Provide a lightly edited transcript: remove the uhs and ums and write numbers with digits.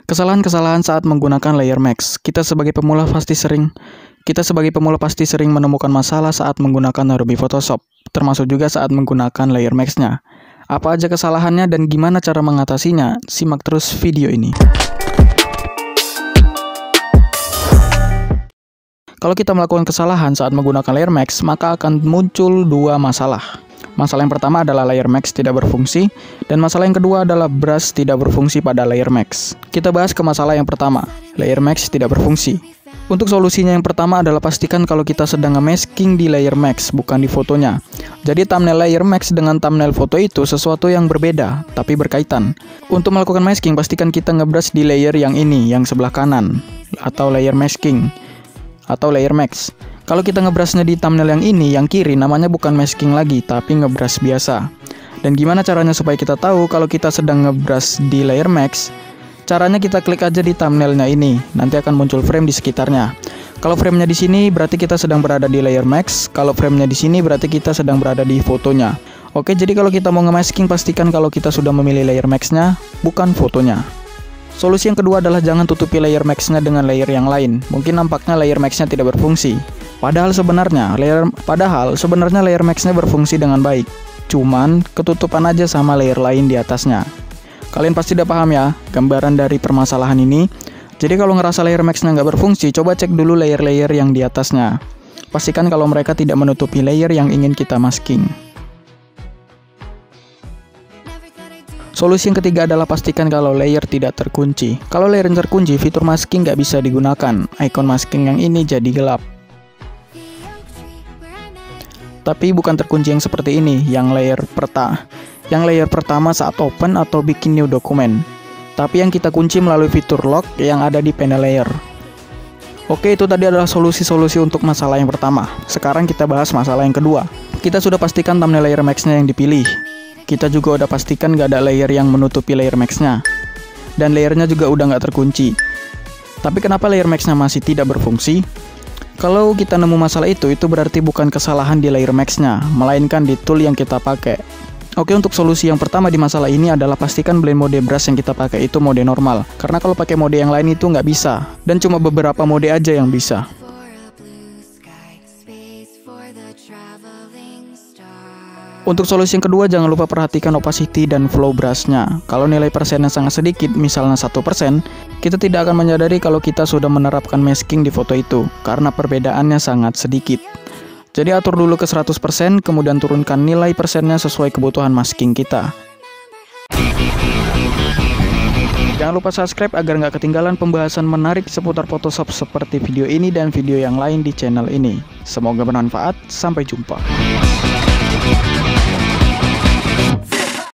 Kesalahan-kesalahan saat menggunakan layer mask. Kita sebagai pemula pasti sering menemukan masalah saat menggunakan Adobe Photoshop, termasuk juga saat menggunakan layer mask-nya. Apa aja kesalahannya dan gimana cara mengatasinya? Simak terus video ini. Kalau kita melakukan kesalahan saat menggunakan layer mask, maka akan muncul dua masalah. Masalah yang pertama adalah layer mask tidak berfungsi, dan masalah yang kedua adalah brush tidak berfungsi pada layer mask. Kita bahas ke masalah yang pertama, layer mask tidak berfungsi. Untuk solusinya yang pertama adalah pastikan kalau kita sedang nge-masking di layer mask, bukan di fotonya. Jadi thumbnail layer mask dengan thumbnail foto itu sesuatu yang berbeda, tapi berkaitan. Untuk melakukan masking, pastikan kita nge-brush di layer yang ini, yang sebelah kanan, atau layer masking, atau layer mask. Kalau kita ngebrushnya di thumbnail yang ini, yang kiri, namanya bukan masking lagi, tapi ngebrush biasa. Dan gimana caranya supaya kita tahu kalau kita sedang ngebrush di layer mask? Caranya kita klik aja di thumbnailnya ini, nanti akan muncul frame di sekitarnya. Kalau framenya di sini, berarti kita sedang berada di layer mask. Kalau framenya di sini, berarti kita sedang berada di fotonya. Oke, jadi kalau kita mau nge-masking, pastikan kalau kita sudah memilih layer mask-nya, bukan fotonya. Solusi yang kedua adalah jangan tutupi layer mask-nya dengan layer yang lain. Mungkin nampaknya layer mask-nya tidak berfungsi. Padahal sebenarnya layer mask-nya berfungsi dengan baik. Cuman ketutupan aja sama layer lain di atasnya. Kalian pasti udah paham ya gambaran dari permasalahan ini. Jadi kalau ngerasa layer mask-nya nggak berfungsi, coba cek dulu layer-layer yang di atasnya. Pastikan kalau mereka tidak menutupi layer yang ingin kita masking. Solusi yang ketiga adalah pastikan kalau layer tidak terkunci. Kalau layer terkunci, fitur masking nggak bisa digunakan. Icon masking yang ini jadi gelap. Tapi bukan terkunci yang seperti ini, yang layer pertama saat open atau bikin new dokumen. Tapi yang kita kunci melalui fitur lock yang ada di panel layer. Oke, itu tadi adalah solusi-solusi untuk masalah yang pertama. Sekarang kita bahas masalah yang kedua. Kita sudah pastikan thumbnail layer mask-nya yang dipilih. Kita juga udah pastikan gak ada layer yang menutupi layer mask-nya. Dan layernya juga udah gak terkunci. Tapi kenapa layer mask-nya masih tidak berfungsi? Kalau kita nemu masalah itu berarti bukan kesalahan di layer mask-nya, melainkan di tool yang kita pakai. Oke, untuk solusi yang pertama di masalah ini adalah pastikan blend mode brush yang kita pakai itu mode normal. Karena kalau pakai mode yang lain itu nggak bisa, dan cuma beberapa mode aja yang bisa. Untuk solusi yang kedua, jangan lupa perhatikan opacity dan flow brush-nya. Kalau nilai persennya sangat sedikit, misalnya 1%, kita tidak akan menyadari kalau kita sudah menerapkan masking di foto itu, karena perbedaannya sangat sedikit. Jadi atur dulu ke 100%, kemudian turunkan nilai persennya sesuai kebutuhan masking kita. Jangan lupa subscribe agar nggak ketinggalan pembahasan menarik seputar Photoshop seperti video ini dan video yang lain di channel ini. Semoga bermanfaat, sampai jumpa.